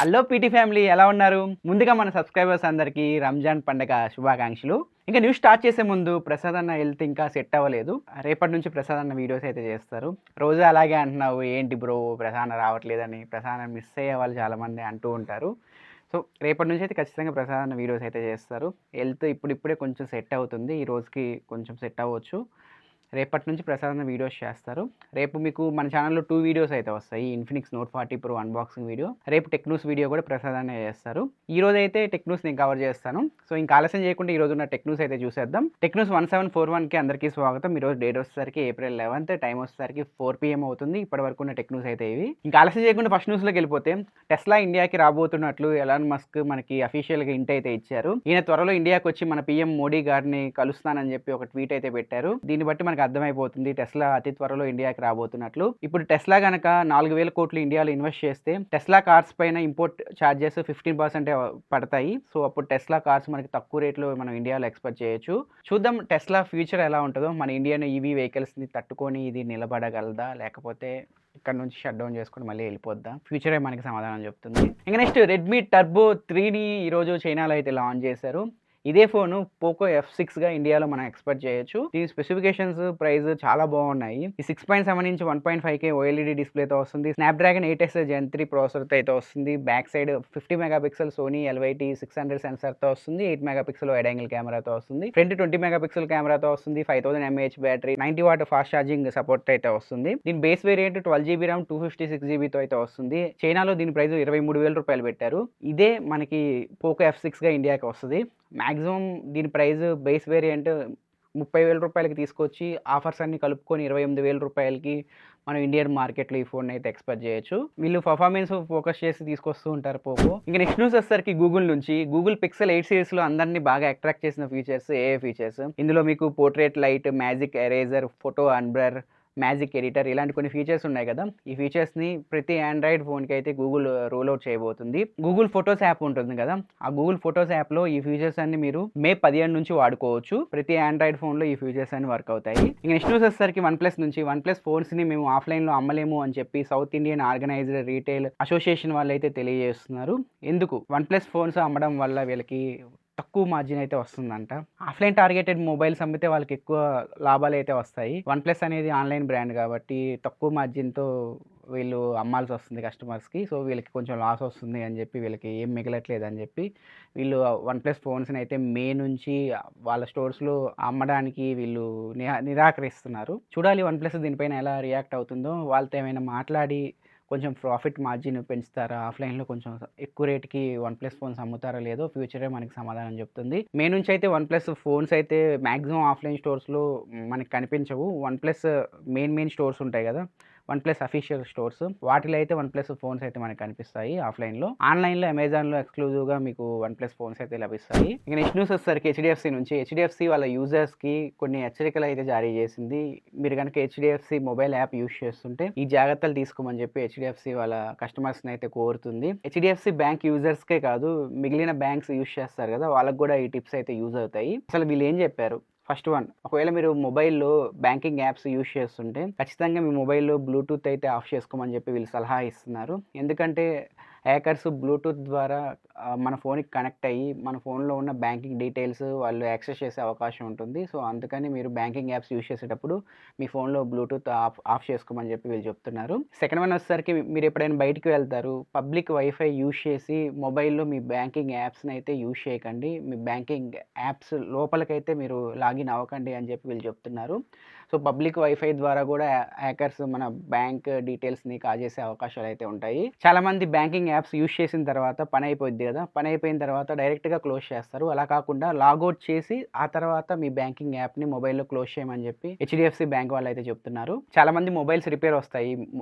Hello PT family ఎలా ఉన్నారు? ముందుగా మన సబ్స్క్రైబర్స్ అందరికీ రంజాన్ పండగ శుభాకాంక్షలు. ఇంకా న్యూస్ స్టార్ట్ చేసే ముందు ప్రసాద్ అన్న హెల్త్ ఇంకా సెట్ అవ్వలేదు. రేపటి నుంచి ప్రసాద్ అన్న వీడియోస్ అయితే చేస్తారు. రోజు అలాగే అంటున్నావు ఏంటి బ్రో ప్రసాద్ అన్న రావట్లేదని, ప్రసాద్ అన్న మిస్ అయ్యే వాళ్ళు చాలామంది అంటూ ఉంటారు. సో రేపటి నుంచి అయితే ఖచ్చితంగా ప్రసాద్ అన్న వీడియోస్ అయితే చేస్తారు. హెల్త్ ఇప్పుడిప్పుడే కొంచెం సెట్ అవుతుంది. ఈ రోజుకి కొంచెం సెట్ అవ్వచ్చు. రేపటి నుంచి ప్రసాద్ అన్న వీడియోస్ చేస్తారు. రేపు మీకు మన ఛానల్‌లో 2 వీడియోస్ అయితే వస్తాయి. Infinix note 40 pro unboxing video. రేపు టెక్ న్యూస్ వీడియో కూడా ప్రసాద్ అన్నే చేస్తారు. ఈరోజైతే టెక్ న్యూస్ నేను కవర్ చేస్తాను. సో ఇంకా ఆలస్యం చేయకుండా ఈరోజు ఉన్న టెక్ న్యూస్ అయితే చూసేద్దాం. టెక్ న్యూస్ 1741కి అందరికీ స్వాగతం. ఈరోజు డేట్ వచ్చేసరికి ఏప్రిల్ 11th, టైం వచ్చేసరికి 4 PM అవుతుంది. ఇప్పటివరకు ఉన్న టెక్ న్యూస్ అయితే ఇవి. ఇంకా ఆలస్యం చేయకుండా ఫస్ట్ న్యూస్‌లోకి వెళ్ళిపోతే టెస్లా ఇండియాకి రాబోతున్నట్లు ఎలాన్ మస్క్ మనకి అఫీషియల్‌గా హింట్ అయితే ఇచ్చారు. ఈయన త్వరలో ఇండియాకి వచ్చి మన పీఎం మోడీ గారిని కలుస్తానని చెప్పి ఒక ట్వీట్ అయితే పెట్టారు. దీన్ని బట్టి మనకు అర్థమైపోతుంది టెస్లా అతి త్వరలో ఇండియాకి రాబోతున్నట్లు. ఇప్పుడు టెస్లా గనక 4,000 కోట్లు ఇండియాలో ఇన్వెస్ట్ చేస్తే టెస్లా కార్స్ పైన ఇంపోర్ట్ ఛార్జెస్ 15% పడతాయి. సో అప్పుడు టెస్లా కార్స్ మనకి తక్కువ రేట్లో మనం ఇండియాలో ఎక్స్‌పోర్ట్ చేయొచ్చు. చూద్దాం టెస్లా ఫ్యూచర్ ఎలా ఉంటుందో. మన ఇండియన్ ఈవీ వెహికల్స్ని తట్టుకొని ఇది నిలబడగలదా, లేకపోతే ఇక్కడ నుంచి షట్ డౌన్ చేసుకొని మళ్ళీ వెళ్ళిపోద్దా? ఫ్యూచరే మనకి సమాధానం చెప్తుంది. ఇంకా నెక్స్ట్ రెడ్మీ టర్బో 3ని ఈరోజు చైనాలో అయితే లాంచ్ చేశారు. ఇదే ఫోను పోకో F6గా ఇండియాలో మనం ఎక్స్‌పెక్ట్ చేయొచ్చు. దీని స్పెసిఫికేషన్స్, ప్రైస్ చాలా బాగున్నాయి. ఈ 6.7 ఇంచ్ 1.5K OLED డిస్ప్లేతో వస్తుంది. స్నాప్‌డ్రాగన్ 8S Gen 3 ప్రాసెసర్తో అయితే వస్తుంది. Back side 50 megapixel Sony LYT 600 సెన్సార్తో వస్తుంది. 8 మెగాపిక్సెల్ వైడ్ యాంగిల్ కెమెరాతో వస్తుంది. ఫ్రంట్ 20 మెగాపిక్సెల్ కెమెరాతో వస్తుంది. 5000 mAh battery, 90 watt fast charging support అయితే వస్తుంది. దీని base variant 12GB RAM 256GB అయితే వస్తుంది. చైనాలో దీని ప్రైస్ 23,000 రూపాయలు పెట్టారు. ఇదే మనకి పోకో F6గా ఇండియాకి వస్తుంది. మాక్సిమం దీని ప్రైస్ బేస్ వేరియంట్ 30,000 రూపాయలకి తీసుకొచ్చి ఆఫర్స్ అన్ని కలుపుకొని 28,000 రూపాయలకి మనం ఇండియన్ మార్కెట్లో ఈ ఫోన్ అయితే ఎక్స్‌పెక్ట్ చేయొచ్చు. వీళ్ళు పర్ఫార్మెన్స్ ఫోకస్ చేసి తీసుకొస్తూ ఉంటారు పోకో. ఇంకా నెక్స్ట్ న్యూస్ వచ్చేసరికి గూగుల్ నుంచి గూగుల్ పిక్సెల్ 8 సిరీస్లో అందరినీ బాగా అట్రాక్ట్ చేసిన ఫీచర్స్ ఏఏ ఫీచర్స్. ఇందులో మీకు portrait light, magic eraser, photo unblur, magic editor ఇలాంటి కొన్ని ఫీచర్స్ ఉన్నాయి కదా. ఈ ఫీచర్స్ని ప్రతి ఆండ్రాయిడ్ ఫోన్కి అయితే గూగుల్ రోల్ అవుట్ చేయబోతుంది. గూగుల్ ఫొటోస్ యాప్ ఉంటుంది కదా, ఆ గూగుల్ ఫొటోస్ యాప్లో ఈ ఫీచర్స్ అన్ని మీరు మే 15 నుంచి వాడుకోవచ్చు. ప్రతి ఆండ్రాయిడ్ ఫోన్లో ఈ ఫీచర్స్ అన్ని వర్క్ అవుతాయి. ఇంకా నెక్స్ట్ న్యూస్ వచ్చేసరికి వన్‌ప్లస్ నుంచి వన్‌ప్లస్ ఫోన్స్ని మేము ఆఫ్లైన్లో అమ్మలేము అని చెప్పి south Indian organised retail association వాళ్ళు అయితే తెలియజేస్తున్నారు. ఎందుకు వన్‌ప్లస్ ఫోన్స్ అమ్మడం వల్ల వీళ్ళకి తక్కువ మార్జిన్ అయితే వస్తుందంట. ఆఫ్లైన్ టార్గెటెడ్ మొబైల్స్ అమ్మితే వాళ్ళకి ఎక్కువ లాభాలు అయితే వస్తాయి. వన్‌ప్లస్ అనేది ఆన్లైన్ బ్రాండ్ కాబట్టి తక్కువ మార్జిన్‌తో వీళ్ళు అమ్మాల్సి వస్తుంది కస్టమర్స్కి. సో వీళ్ళకి కొంచెం లాస్ వస్తుంది అని చెప్పి వీళ్ళకి ఏం మిగలట్లేదు అని చెప్పి వీళ్ళు వన్‌ప్లస్ ఫోన్స్ని అయితే మే నుంచి వాళ్ళ స్టోర్స్లో అమ్మడానికి వీళ్ళు నిరాకరిస్తున్నారు. చూడాలి వన్‌ప్లస్ దీనిపైన ఎలా రియాక్ట్ అవుతుందో. వాళ్ళతో ఏమైనా మాట్లాడి కొంచెం ప్రాఫిట్ మార్జిన్ పెంచుతారా, ఆఫ్లైన్లో కొంచెం ఎక్కువ రేట్కి వన్‌ప్లస్ ఫోన్స్ అమ్ముతారా లేదో ఫ్యూచరే మనకి సమాధానం చెప్తుంది. మే నుంచి అయితే వన్‌ప్లస్ ఫోన్స్ అయితే మ్యాక్సిమం ఆఫ్లైన్ స్టోర్స్లో మనకి కనిపించవు. వన్‌ప్లస్ మెయిన్ స్టోర్స్ ఉంటాయి కదా, వన్‌ప్లస్ అఫీషియల్ స్టోర్స్, వాటిలో అయితే వన్‌ప్లస్ ఫోన్స్ అయితే మనకి కనిపిస్తాయి ఆఫ్లైన్లో. ఆన్లైన్లో అమెజాన్లో ఎక్స్క్లూజివ్గా మీకు వన్‌ప్లస్ ఫోన్స్ అయితే లభిస్తాయి. ఇక నెక్స్ట్ న్యూస్ వచ్చేసరికి హెచ్డిఎఫ్సి నుంచి హెచ్డిఎఫ్సి వాళ్ళ యూజర్స్కి కొన్ని హెచ్చరికలు అయితే జారీ చేసింది. మీరు కనుక హెచ్డిఎఫ్సి మొబైల్ యాప్ యూస్ చేస్తుంటే ఈ జాగ్రత్తలు తీసుకోమని చెప్పి హెచ్డిఎఫ్సి వాళ్ళ కస్టమర్స్ని అయితే కోరుతుంది. హెచ్డిఎఫ్సి బ్యాంక్ యూజర్స్కే కాదు, మిగిలిన బ్యాంక్స్ యూస్ చేస్తారు కదా, వాళ్ళకి కూడా ఈ టిప్స్ అయితే యూజ్ అవుతాయి. అసలు వీళ్ళు ఏం చెప్పారు? ఫస్ట్ వన్, ఒకవేళ మీరు మొబైల్లో బ్యాంకింగ్ యాప్స్ యూస్ చేస్తుంటే ఖచ్చితంగా మీ మొబైల్లో బ్లూటూత్ అయితే ఆఫ్ చేసుకోమని చెప్పి వీళ్ళు సలహా ఇస్తున్నారు. ఎందుకంటే హ్యాకర్స్ బ్లూటూత్ ద్వారా మన ఫోన్కి కనెక్ట్ అయ్యి మన ఫోన్లో ఉన్న బ్యాంకింగ్ డీటెయిల్స్ వాళ్ళు యాక్సెస్ చేసే అవకాశం ఉంటుంది. సో అందుకని మీరు బ్యాంకింగ్ యాప్స్ యూస్ చేసేటప్పుడు మీ ఫోన్లో బ్లూటూత్ ఆఫ్ చేసుకోమని చెప్పి వీళ్ళు చెప్తున్నారు. సెకండ్ వన్ వచ్చేసరికి మీరు ఎప్పుడైనా బయటికి వెళ్తారు, పబ్లిక్ వైఫై యూస్ చేసి మొబైల్లో మీ బ్యాంకింగ్ యాప్స్ని అయితే యూస్ చేయకండి. మీ బ్యాంకింగ్ యాప్స్ లోపలికైతే మీరు లాగిన్ అవ్వకండి అని చెప్పి వీళ్ళు చెప్తున్నారు. సో పబ్లిక్ వైఫై ద్వారా కూడా హ్యాకర్స్ మన బ్యాంక్ డీటెయిల్స్ని కాజేసే అవకాశాలు అయితే ఉంటాయి. చాలామంది బ్యాంకింగ్ యాప్స్ యూస్ చేసిన తర్వాత పని అయిపోద్ది కదా, పని అయిపోయిన తర్వాత డైరెక్ట్గా క్లోజ్ చేస్తారు. అలా కాకుండా లాగౌట్ చేసి ఆ తర్వాత మీ బ్యాంకింగ్ యాప్ని మొబైల్లో క్లోజ్ చేయమని చెప్పి హెచ్డిఎఫ్సి బ్యాంక్ వాళ్ళు అయితే చెప్తున్నారు. చాలామంది మొబైల్స్ రిపేర్ వస్తాయి.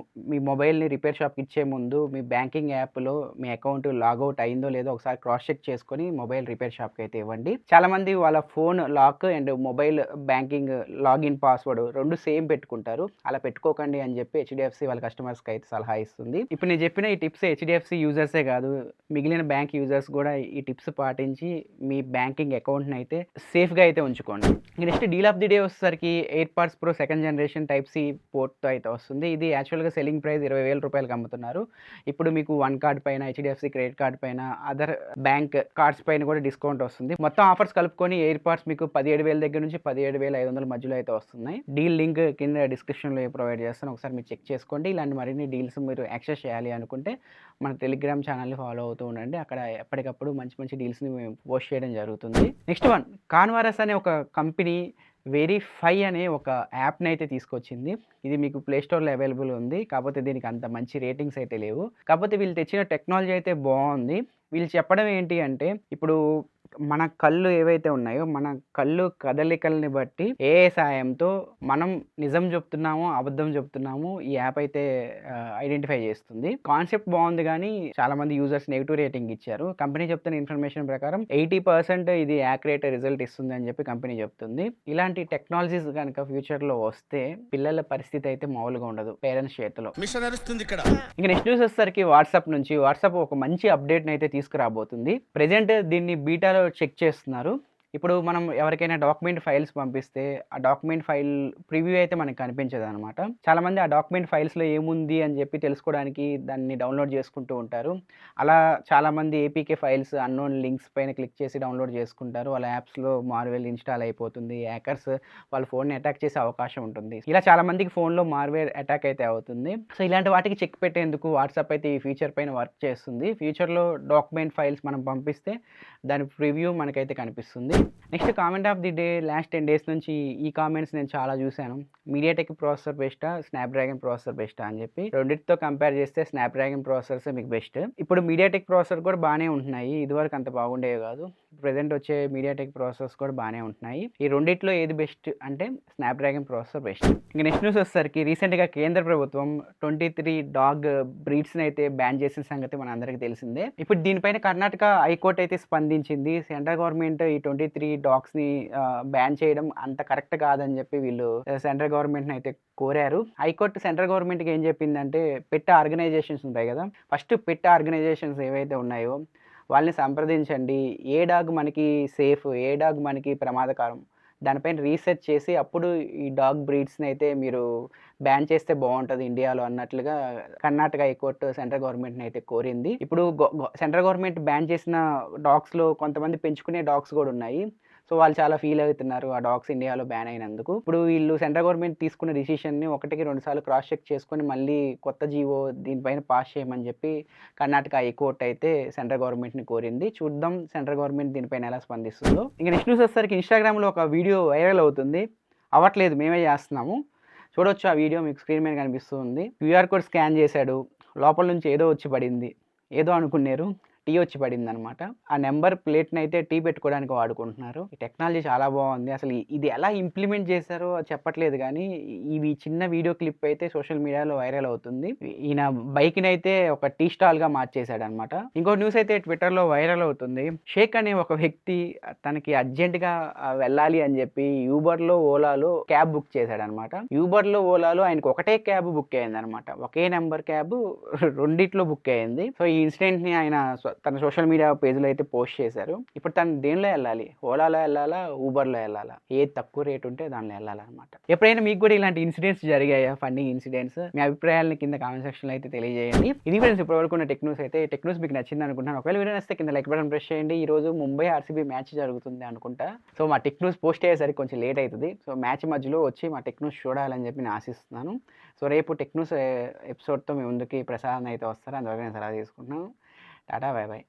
మీ మొబైల్ని రిపేర్ షాప్కి ఇచ్చే ముందు మీ బ్యాంకింగ్ యాప్లో మీ అకౌంట్ లాగౌట్ అయిందో లేదో ఒకసారి క్రాస్ చెక్ చేసుకొని మొబైల్ రిపేర్ షాప్కి అయితే ఇవ్వండి. చాలామంది వాళ్ళ phone lock and mobile banking login password ఇష్టపడు, 2 సేమ్ పెట్టుకుంటారు. అలా పెట్టుకోకండి అని చెప్పి హెచ్‌డిఎఫ్‌సి వాళ్ళ కస్టమర్స్‌కి అయితే సలహా ఇస్తుంది. ఇప్పుడు నేను చెప్పిన ఈ టిప్స్ హెచ్‌డిఎఫ్‌సి యూజర్సే కాదు, మిగిలిన బ్యాంక్ యూజర్స్ కూడా ఈ టిప్స్ పాటించి మీ బ్యాంకింగ్ అకౌంట్‌ని అయితే సేఫ్‌గా అయితే ఉంచుకోండి. Next deal of the day వచ్చేసరికి AirPods Pro second generation type C పోర్ట్‌తో అయితే వస్తుంది. ఇది యాక్చువల్‌గా సెల్లింగ్ ప్రైస్ 20,000 రూపాయలకి అమ్ముతున్నారు. ఇప్పుడు మీకు వన్ కార్డ్ పైన, హెచ్‌డిఎఫ్‌సి క్రెడిట్ కార్డ్ పైన, అదర్ బ్యాంక్ కార్డ్స్ పైన కూడా డిస్కౌంట్ వస్తుంది. మొత్తం ఆఫర్స్ కలుపుకొని ఎయిర్‌పాడ్స్ మీకు 17,000 దగ్గర నుంచి 17,500 మధ్యలో అయితే వస్తున్నాయి. డీల్ లింక్ కింద డిస్క్రిప్షన్‌లో ప్రొవైడ్ చేస్తాను. ఒకసారి మీరు చెక్ చేసుకోండి. ఇలాంటి మరిన్ని డీల్స్ మీరు యాక్సెస్ చేయాలి అనుకుంటే మన టెలిగ్రామ్ ఛానల్‌ని ఫాలో అవుతూ ఉండండి. అక్కడ ఎప్పటికప్పుడు మంచి మంచి డీల్స్‌ని మేము పోస్ట్ చేయడం జరుగుతుంది. నెక్స్ట్ వన్, కాన్వారస్ అనే ఒక కంపెనీ వెరిఫై అనే ఒక యాప్‌ని అయితే తీసుకొచ్చింది. ఇది మీకు ప్లే స్టోర్‌లో అవైలబుల్ ఉంది. కాకపోతే దీనికి అంత మంచి రేటింగ్స్ అయితే లేవు. కాకపోతే వీళ్ళు తెచ్చిన టెక్నాలజీ అయితే బాగుంది. వీళ్ళు చెప్పడం ఏంటి అంటే, ఇప్పుడు మన కళ్ళు ఏవైతే ఉన్నాయో, మన కళ్ళు కదలికల్ని బట్టి ఏఐ సాయంతో మనం నిజం చెప్తున్నామో, అబద్ధం చెప్తున్నామో ఈ యాప్ అయితే ఐడెంటిఫై చేస్తుంది. కాన్సెప్ట్ బాగుంది కానీ చాలామంది యూజర్స్ నెగిటివ్ రేటింగ్ ఇచ్చారు. కంపెనీ చెప్తున్న ఇన్ఫర్మేషన్ ప్రకారం 80% ఇది యాక్యురేట్ రిజల్ట్ ఇస్తుంది అని చెప్పి కంపెనీ చెప్తుంది. ఇలాంటి టెక్నాలజీస్ కనుక ఫ్యూచర్లో వస్తే పిల్లల పరిస్థితి అయితే మామూలుగా ఉండదు పేరెంట్స్ చేతిలో. ఇంకా నెక్స్ట్ న్యూస్ వచ్చేసరికి వాట్సాప్ నుంచి. వాట్సాప్ ఒక మంచి అప్డేట్ని అయితే తీసుకురాబోతుంది. ప్రెజెంట్ దీన్ని బీటాలో చెక్ చేస్తున్నారు. ఇప్పుడు మనం ఎవరికైనా డాక్యుమెంట్ ఫైల్స్ పంపిస్తే ఆ డాక్యుమెంట్ ఫైల్ ప్రివ్యూ అయితే మనకు కనిపించదనమాట. చాలామంది ఆ డాక్యుమెంట్ ఫైల్స్‌లో ఏముంది అని చెప్పి తెలుసుకోవడానికి దాన్ని డౌన్లోడ్ చేసుకుంటూ ఉంటారు. అలా చాలామంది ఏపీకే ఫైల్స్ అన్నోన్ లింక్స్ పైన క్లిక్ చేసి డౌన్లోడ్ చేసుకుంటారు. వాళ్ళ యాప్స్‌లో మాల్‌వేర్ ఇన్‌స్టాల్ అయిపోతుంది. హ్యాకర్స్ వాళ్ళ ఫోన్‌ని అటాక్ చేసే అవకాశం ఉంటుంది. ఇలా చాలామందికి ఫోన్‌లో మాల్‌వేర్ అటాక్ అయితే అవుతుంది. సో ఇలాంటి వాటికి చెక్ పెట్టేందుకు వాట్సాప్ అయితే ఈ ఫీచర్ పైన వర్క్ చేస్తుంది. ఫ్యూచర్‌లో డాక్యుమెంట్ ఫైల్స్ మనం పంపిస్తే దాని ప్రివ్యూ మనకైతే కనిపిస్తుంది. Next comment of the day. Last 10 days నుంచి ఈ కామెంట్స్ నేను చాలా చూశాను. మీడియాటెక్ ప్రాసెసర్ బెస్టా, స్నాప్‌డ్రాగన్ ప్రాసెసర్ బెస్టా అని చెప్పి. రెండిటితో కంపేర్ చేస్తే స్నాప్‌డ్రాగన్ ప్రాసెసర్సే మీకు బెస్ట్. ఇప్పుడు మీడియాటెక్ ప్రాసెసర్ కూడా బాగానే ఉంటున్నాయి. ఇదివరకు అంత బాగుండేవి కాదు. ప్రెజెంట్ వచ్చే మీడియాటెక్ ప్రాసెసర్స్ కూడా బాగానే ఉంటున్నాయి. ఈ రెండిట్లో ఏది బెస్ట్ అంటే స్నాప్‌డ్రాగన్ ప్రాసెసర్ బెస్ట్. ఇంకా నెక్స్ట్ న్యూస్ వచ్చేసరికి రీసెంట్‌గా కేంద్ర ప్రభుత్వం 23 డాగ్ బ్రీడ్స్‌ని అయితే బ్యాన్ చేసిన సంగతి మన అందరికీ తెలిసిందే. ఇప్పుడు దీనిపైన కర్ణాటక హైకోర్టు అయితే స్పందించింది. సెంట్రల్ గవర్నమెంట్ ఈ 23 డాగ్స్‌ని బ్యాన్ చేయడం అంత కరెక్ట్ కాదని చెప్పి వీళ్ళు సెంట్రల్ గవర్నమెంట్‌ని అయితే కోరారు. హైకోర్టు సెంట్రల్ గవర్నమెంట్‌కి ఏం చెప్పిందంటే, పెట్ ఆర్గనైజేషన్స్ ఉంటాయి కదా, ఫస్ట్ పెట్ ఆర్గనైజేషన్స్ ఏవైతే ఉన్నాయో వాళ్ళని సంప్రదించండి. ఏ డాగ్ మనకి సేఫ్, ఏ డాగ్ మనకి ప్రమాదకరం, దానిపైన రీసెర్చ్ చేసి అప్పుడు ఈ డాగ్ బ్రీడ్స్‌ని అయితే మీరు బ్యాన్ చేస్తే బాగుంటుంది ఇండియాలో అన్నట్లుగా కర్ణాటక హైకోర్టు సెంట్రల్ గవర్నమెంట్‌ని అయితే కోరింది. ఇప్పుడు సెంట్రల్ గవర్నమెంట్ బ్యాన్ చేసిన డాగ్స్‌లో కొంతమంది పెంచుకునే డాగ్స్ కూడా ఉన్నాయి. సో వాళ్ళు చాలా ఫీల్ అవుతున్నారు ఆ డాగ్స్ ఇండియాలో బ్యాన్ అయినందుకు. ఇప్పుడు వీళ్ళు సెంట్రల్ గవర్నమెంట్ తీసుకున్న డిసిషన్‌ని ఒకటికి 2 సార్లు క్రాస్ చెక్ చేసుకొని మళ్ళీ కొత్త జీవో దీనిపైన పాస్ చేయమని చెప్పి కర్ణాటక హైకోర్టు అయితే సెంట్రల్ గవర్నమెంట్‌ని కోరింది. చూద్దాం సెంట్రల్ గవర్నమెంట్ దీనిపైన ఎలా స్పందిస్తుందో. ఇంకా నెక్స్ట్ న్యూస్ వచ్చేసరికి ఇన్‌స్టాగ్రామ్‌లో ఒక వీడియో వైరల్ అవుతుంది. అవ్వట్లేదు, మేమే చేస్తున్నాము. చూడొచ్చు, ఆ వీడియో మీకు స్క్రీన్ మీద కనిపిస్తూ ఉంది. క్యూఆర్ కోడ్ స్కాన్ చేశాడు. లోపల నుంచి ఏదో వచ్చి పడింది. ఏదో అనుకున్నారు, టీ వచ్చి పడిందనమాట. ఆ నెంబర్ ప్లేట్‌ని అయితే టీ పెట్టుకోవడానికి వాడుకుంటున్నారు. ఈ టెక్నాలజీ చాలా బాగుంది. అసలు ఇది ఎలా ఇంప్లిమెంట్ చేశారో చెప్పట్లేదు కానీ ఇవి చిన్న వీడియో క్లిప్ అయితే సోషల్ మీడియాలో వైరల్ అవుతుంది. ఈయన బైక్‌ని అయితే ఒక టీ స్టాల్‌గా మార్చేశాడనమాట. ఇంకో న్యూస్ అయితే ట్విట్టర్‌లో వైరల్ అవుతుంది. షేక్ అనే ఒక వ్యక్తి తనకి అర్జెంట్‌గా వెళ్ళాలి అని చెప్పి యూబర్‌లో, ఓలాలో క్యాబ్ బుక్ చేశాడనమాట. యూబర్‌లో, ఓలాలో ఆయనకు ఒకటే క్యాబ్ బుక్ అయిందనమాట. ఒకే నెంబర్ క్యాబ్ రెండిట్లో బుక్ అయింది. సో ఈ ఇన్సిడెంట్‌ని ఆయన తన సోషల్ మీడియా పేజ్‌లో అయితే పోస్ట్ చేశారు. ఇప్పుడు తను దేనిలో వెళ్ళాలి? ఓలాలో వెళ్ళాలా? ఊబర్‌లో వెళ్ళాలా? ఏది తక్కువ రేట్ ఉంటే దానిలో వెళ్ళాలన్నమాట. ఎప్పుడైనా మీకు కూడా ఇలాంటి ఇన్సిడెంట్స్ జరిగాయా? Funny incidents? మీ అభిప్రాయాలను కింద కామెంట్ సెక్షన్‌లో అయితే తెలియజేయండి. ఇది ఫ్రెండ్స్ ఇప్పటివరకు ఉన్న టెక్ న్యూస్ అయితే. టెక్ న్యూస్ మీకు నచ్చింది అనుకుంటున్నాను. ఒకవేళ వీడియో నచ్చితే కింద లైక్ బటన్ ప్రెస్ చేయండి. ఈరోజు ముంబై ఆర్‌సీబీ మ్యాచ్ జరుగుతుంది అనుకుంటా. సో మా టెక్ న్యూస్ పోస్ట్ అయ్యేసరికి కొంచెం లేట్ అవుతుంది. సో మ్యాచ్ మధ్యలో వచ్చి మా టెక్ న్యూస్ చూడాలని చెప్పి నేను ఆశిస్తున్నాను. సో రేపు టెక్ న్యూస్ ఎపిసోడ్‌తో మీ ముందుకి ప్రసాద్ అయితే వస్తారు. అందువల్ల నేను సలహా తీసుకుంటున్నాను. Tata, by by.